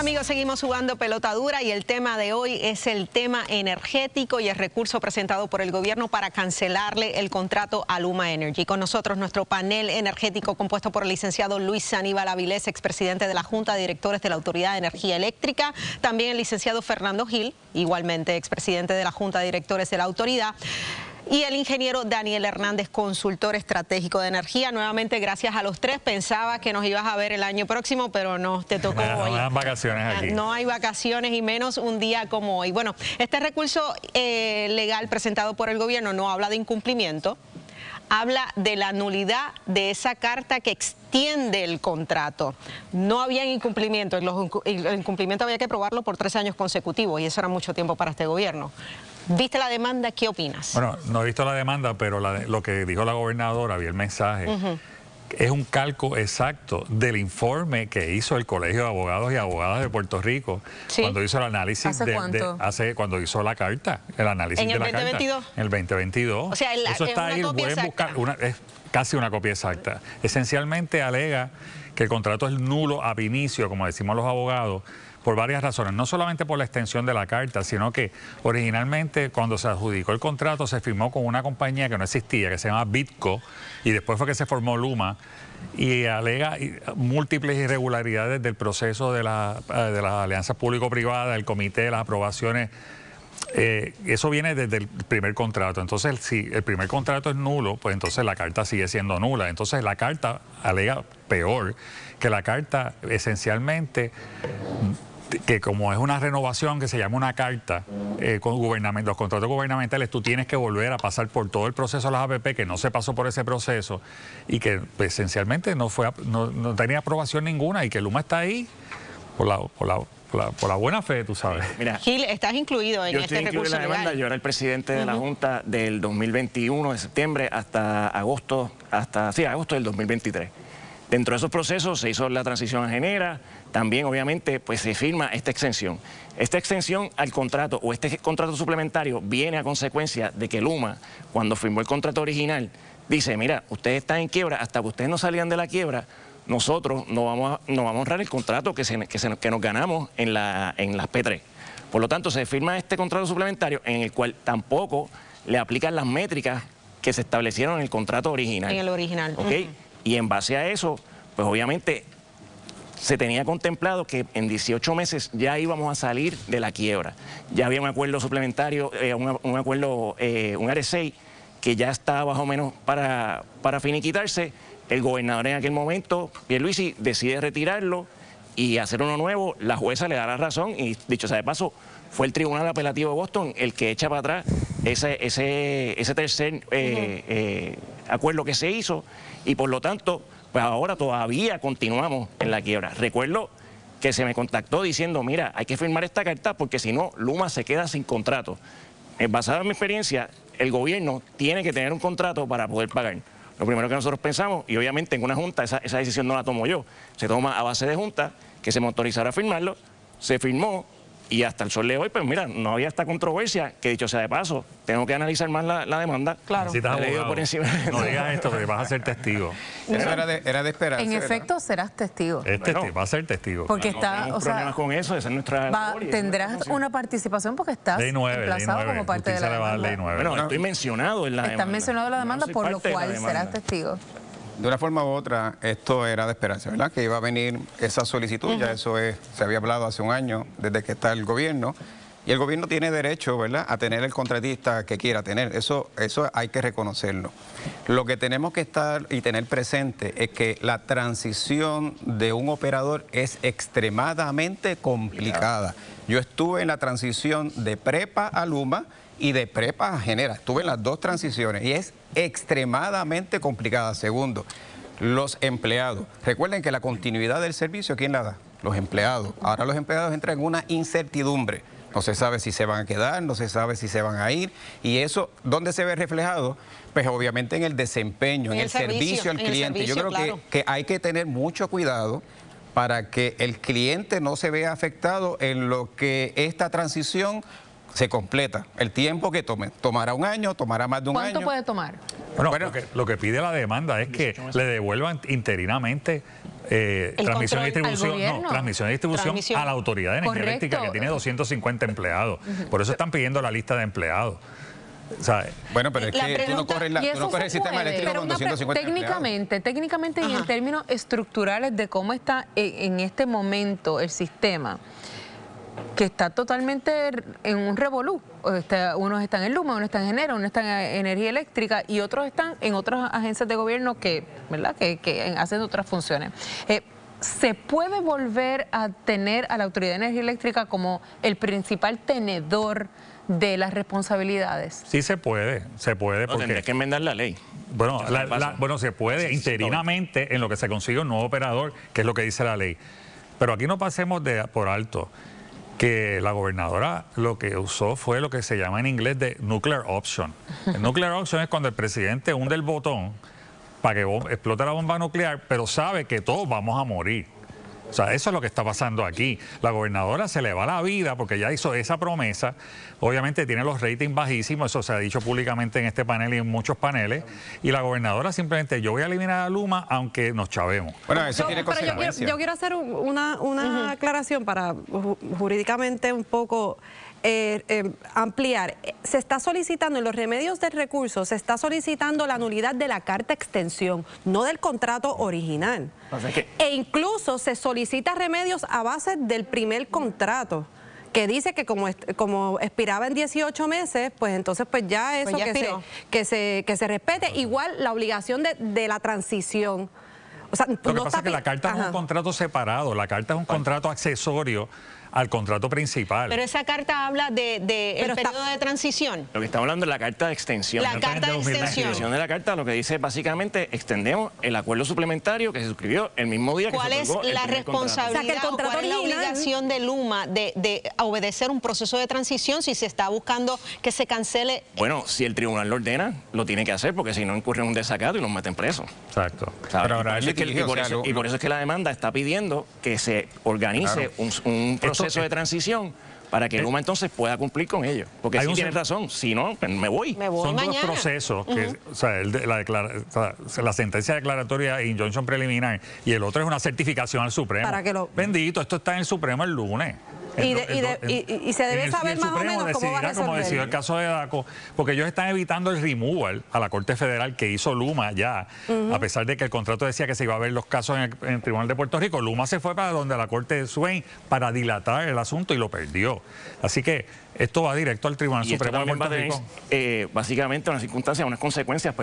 Amigos, seguimos jugando pelota dura y el tema de hoy es el tema energético y el recurso presentado por el gobierno para cancelarle el contrato a Luma Energy. Con nosotros nuestro panel energético compuesto por el licenciado Luis Aníbal Avilés, expresidente de la Junta de Directores de la Autoridad de Energía Eléctrica, también el licenciado Fernando Gil, igualmente expresidente de la Junta de Directores de la Autoridad, y el ingeniero Daniel Hernández, consultor estratégico de energía. Nuevamente, gracias a los tres. Pensaba que nos ibas a ver el año próximo, pero no, te tocó hoy. No dan vacaciones aquí. No hay vacaciones y menos un día como hoy. Bueno, este recurso legal presentado por el gobierno no habla de incumplimiento, habla de la nulidad de esa carta que extiende el contrato. No había incumplimiento, el incumplimiento había que probarlo por 3 años consecutivos y eso era mucho tiempo para este gobierno. ¿Viste la demanda? ¿Qué opinas? Bueno, no he visto la demanda, pero lo que dijo la gobernadora, vi el mensaje, es un calco exacto del informe que hizo el Colegio de Abogados y Abogadas de Puerto Rico cuando hizo el análisis. ¿Hace cuánto? Cuando hizo la carta, el análisis de la carta. ¿En el 2022? En el 2022. O sea, eso está ahí, pueden buscar, es casi una copia exacta. Esencialmente alega que el contrato es nulo ab inicio, como decimos los abogados, por varias razones, no solamente por la extensión de la carta, sino que originalmente cuando se adjudicó el contrato se firmó con una compañía que no existía, que se llama Bitco, y después fue que se formó Luma, y alega múltiples irregularidades del proceso de las alianzas público-privadas, del comité, de las aprobaciones. Eso viene desde el primer contrato. Entonces, si el primer contrato es nulo, pues entonces la carta sigue siendo nula. Entonces la carta alega peor, que la carta esencialmente, que como es una renovación que se llama una carta con los contratos gubernamentales, tú tienes que volver a pasar por todo el proceso de las APP, que no se pasó por ese proceso y que pues, esencialmente no tenía aprobación ninguna, y que Luma está ahí por la buena fe, tú sabes. Mira, Gil, estás incluido en este recurso en la demanda. legal. Yo era el presidente de la Junta del 2021, de septiembre hasta agosto, agosto del 2023. Dentro de esos procesos se hizo la transición a Genera, también obviamente pues se firma esta extensión. Esta extensión al contrato o este contrato suplementario viene a consecuencia de que Luma, cuando firmó el contrato original, dice, mira, ustedes están en quiebra, hasta que ustedes no salgan de la quiebra, nosotros no vamos a honrar el contrato que nos ganamos en las P3. Por lo tanto, se firma este contrato suplementario en el cual tampoco le aplican las métricas que se establecieron en el contrato original. En el original. ¿Ok? Y en base a eso, pues obviamente se tenía contemplado que en 18 meses ya íbamos a salir de la quiebra. Ya había un acuerdo suplementario, un acuerdo, un RSA, que ya estaba más o menos para finiquitarse. El gobernador en aquel momento, Pierluisi, decide retirarlo y hacer uno nuevo. La jueza le da la razón y, dicho sea de paso, fue el Tribunal Apelativo de Boston el que echa para atrás ese tercer acuerdo que se hizo, y por lo tanto, pues ahora todavía continuamos en la quiebra. Recuerdo que se me contactó diciendo, mira, hay que firmar esta carta porque si no, Luma se queda sin contrato. Basado en mi experiencia, el gobierno tiene que tener un contrato para poder pagar. Lo primero que nosotros pensamos, y obviamente en una junta esa decisión no la tomo yo, se toma a base de junta, que se me autorizara a firmarlo, se firmó, y hasta el sol de hoy, pues mira, no había esta controversia, que dicho sea de paso, tengo que analizar más la demanda. Claro. Por encima. No digas esto, porque vas a ser testigo. Eso era de esperar. En efecto, serás testigo. Va a ser testigo. Porque está, No problemas con eso, esa es nuestra... tendrás una participación porque estás Ley 9, emplazado como parte de la demanda. Ley 9. Bueno, estoy mencionado en la demanda. Estás mencionado en la demanda, No soy por lo parte de la cual demanda. serás testigo. De una forma u otra, esto era de esperanza, ¿verdad? Que iba a venir esa solicitud, ya eso se había hablado hace un año, desde que está el gobierno. Y el gobierno tiene derecho, ¿verdad?, a tener el contratista que quiera tener. Eso hay que reconocerlo. Lo que tenemos que estar y tener presente es que la transición de un operador es extremadamente complicada. Yo estuve en la transición de Prepa a Luma y de Prepa a Genera. Estuve en las dos transiciones y es extremadamente complicada. Segundo, los empleados. Recuerden que la continuidad del servicio, ¿quién la da? Los empleados. Ahora los empleados entran en una incertidumbre. No se sabe si se van a quedar, no se sabe si se van a ir. Y eso, ¿dónde se ve reflejado? Pues obviamente en el desempeño, en el servicio al cliente. Yo creo que hay que tener mucho cuidado para que el cliente no se vea afectado en lo que esta transición se completa. El tiempo que tome. Tomará un año, tomará más de un año. ¿Cuánto puede tomar? Bueno, lo que pide la demanda es que le devuelvan interinamente transmisión y distribución, transmisión y distribución a la Autoridad de Energía Eléctrica, que tiene 250 empleados. Por eso están pidiendo la lista de empleados. ¿Sabes? Bueno, pero es que tú no corres el sistema eléctrico con 250 técnicamente y en términos estructurales de cómo está en este momento el sistema, que está totalmente en un revolú. Unos están en Luma, unos están en Enero, unos están en Energía Eléctrica y otros están en otras agencias de gobierno que, ¿verdad?, que hacen otras funciones. ¿Se puede volver a tener a la Autoridad de Energía Eléctrica como el principal tenedor de las responsabilidades? Sí se puede porque... Tendría que enmendar la ley. Bueno, bueno, se puede interinamente en lo que se consigue un nuevo operador, que es lo que dice la ley. Pero aquí no pasemos por alto que la gobernadora lo que usó fue lo que se llama en inglés de nuclear option. El nuclear option es cuando el presidente hunde el botón para que explote la bomba nuclear, pero sabe que todos vamos a morir. O sea, eso es lo que está pasando aquí. La gobernadora se le va la vida porque ya hizo esa promesa. Obviamente tiene los ratings bajísimos, eso se ha dicho públicamente en este panel y en muchos paneles. Y la gobernadora simplemente, yo voy a eliminar a Luma aunque nos chavemos. Bueno, eso tiene consecuencias. Yo quiero hacer una aclaración para jurídicamente un poco ampliar. Se está solicitando en los remedios del recurso, se está solicitando la nulidad de la carta extensión, no del contrato original. E incluso se solicita remedios a base del primer contrato, que dice que como expiraba en 18 meses, pues entonces pues ya eso que se respete. Igual la obligación de la transición. O sea, lo que pasa es que la carta es un contrato separado, la carta es un contrato accesorio al contrato principal. Pero esa carta habla el periodo de transición. Lo que estamos hablando es la carta de extensión. La carta de extensión. La extensión de la carta lo que dice básicamente extendemos el acuerdo suplementario que se suscribió el mismo día que se otorgó. ¿Cuál es la responsabilidad o cuál es la obligación de Luma de obedecer un proceso de transición si se está buscando que se cancele? Bueno, si el tribunal lo ordena, lo tiene que hacer porque si no incurre en un desacato y los meten presos. Exacto. Pero ahora y por eso es que la demanda está pidiendo que se organice un proceso de transición para que Luma entonces pueda cumplir con ello. Porque si tienes razón, si no, pues me voy. Son mañana. Dos procesos, o sea, la sentencia declaratoria e injunction preliminar, y el otro es una certificación al Supremo. Bendito, esto está en el Supremo el lunes. Y se debe saber más o menos cómo va a resolver. Como decidió el caso de Daco, porque ellos están evitando el removal a la Corte Federal que hizo Luma ya, a pesar de que el contrato decía que se iba a ver los casos en el Tribunal de Puerto Rico. Luma se fue para donde la Corte de Swain para dilatar el asunto y lo perdió. Así que esto va directo al Tribunal Supremo de Puerto Rico. Básicamente unas circunstancias, unas consecuencias,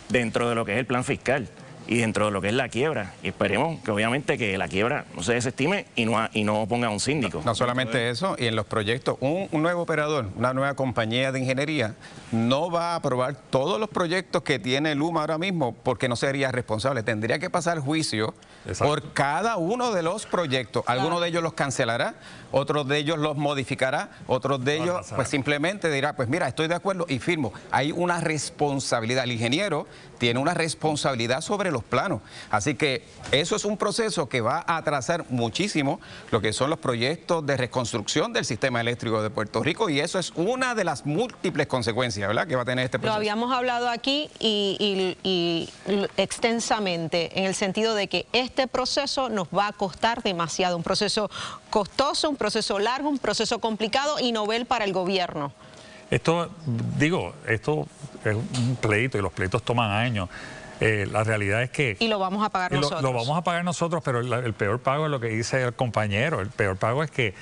dentro de lo que es el plan fiscal y dentro de lo que es la quiebra. Y esperemos que obviamente que la quiebra no se desestime y no ponga un síndico. No solamente eso, y en los proyectos, un nuevo operador, una nueva compañía de ingeniería, no va a aprobar todos los proyectos que tiene Luma ahora mismo porque no sería responsable. Tendría que pasar juicio por cada uno de los proyectos. Algunos de ellos los cancelará, otros de ellos los modificará, otros de ellos pues simplemente dirá, pues mira, estoy de acuerdo y firmo. Hay una responsabilidad. El ingeniero tiene una responsabilidad sobre los planos. Así que eso es un proceso que va a atrasar muchísimo lo que son los proyectos de reconstrucción del sistema eléctrico de Puerto Rico, y eso es una de las múltiples consecuencias, ¿verdad?, que va a tener este proceso. Lo habíamos hablado aquí y extensamente, en el sentido de que este proceso nos va a costar demasiado, un proceso costoso, un proceso largo, un proceso complicado y novel para el gobierno. Esto es un pleito y los pleitos toman años. La realidad es que... Y lo vamos a pagar nosotros. Lo vamos a pagar nosotros, pero el peor pago es lo que dice el compañero. El peor pago es que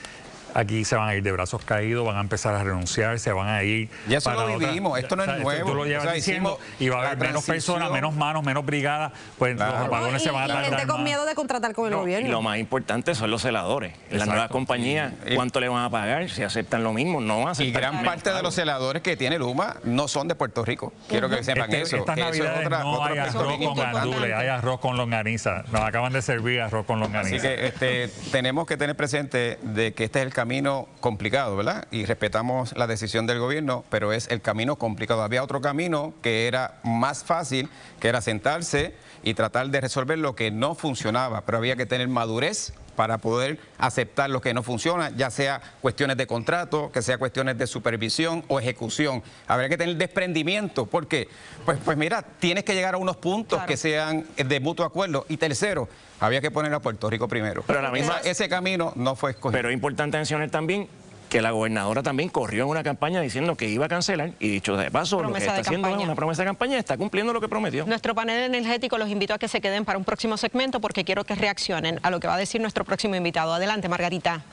aquí se van a ir de brazos caídos, van a empezar a renunciar, se van a ir... Ya eso lo vivimos, esto no es nuevo. Tú lo llevas diciendo y va a haber menos personas, menos manos, menos brigadas, pues los apagones se van a tardar gente con miedo de contratar con el gobierno. Y lo más importante son los celadores. Las nuevas compañías, ¿cuánto le van a pagar? Si aceptan lo mismo, no van a aceptar. Y gran parte de los celadores que tiene Luma no son de Puerto Rico. Quiero que sepan eso. Estas navidades no hay arroz con gandules, hay arroz con longaniza. Nos acaban de servir arroz con longaniza. Así que tenemos que tener presente de que este es el camino complicado, ¿verdad? Y respetamos la decisión del gobierno, pero es el camino complicado. Había otro camino que era más fácil, que era sentarse y tratar de resolver lo que no funcionaba, pero había que tener madurez para poder aceptar lo que no funciona, ya sea cuestiones de contrato, que sea cuestiones de supervisión o ejecución. Habría que tener desprendimiento, porque, pues mira, tienes que llegar a unos puntos que sean de mutuo acuerdo. Y tercero, había que poner a Puerto Rico primero. Pero ese camino no fue escogido. Pero es importante mencionar también que la gobernadora también corrió en una campaña diciendo que iba a cancelar, y dicho de paso, lo que está haciendo es una promesa de campaña, está cumpliendo lo que prometió. Nuestro panel energético los invito a que se queden para un próximo segmento porque quiero que reaccionen a lo que va a decir nuestro próximo invitado. Adelante, Margarita.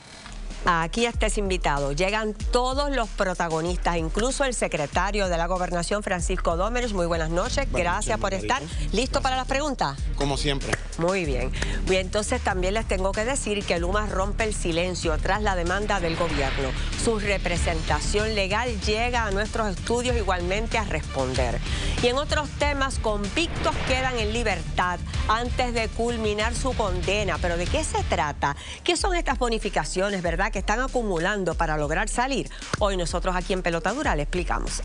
Aquí está ese invitado. Llegan todos los protagonistas, incluso el secretario de la Gobernación, Francisco Domenech. Muy buenas noches. Gracias por estar. ¿Listo para las preguntas? Como siempre. Muy bien. Y entonces también les tengo que decir que Luma rompe el silencio tras la demanda del gobierno. Su representación legal llega a nuestros estudios igualmente a responder. Y en otros temas, convictos quedan en libertad antes de culminar su condena. ¿Pero de qué se trata? ¿Qué son estas bonificaciones, verdad, que están acumulando para lograr salir? Hoy nosotros aquí en Pelotadura le explicamos.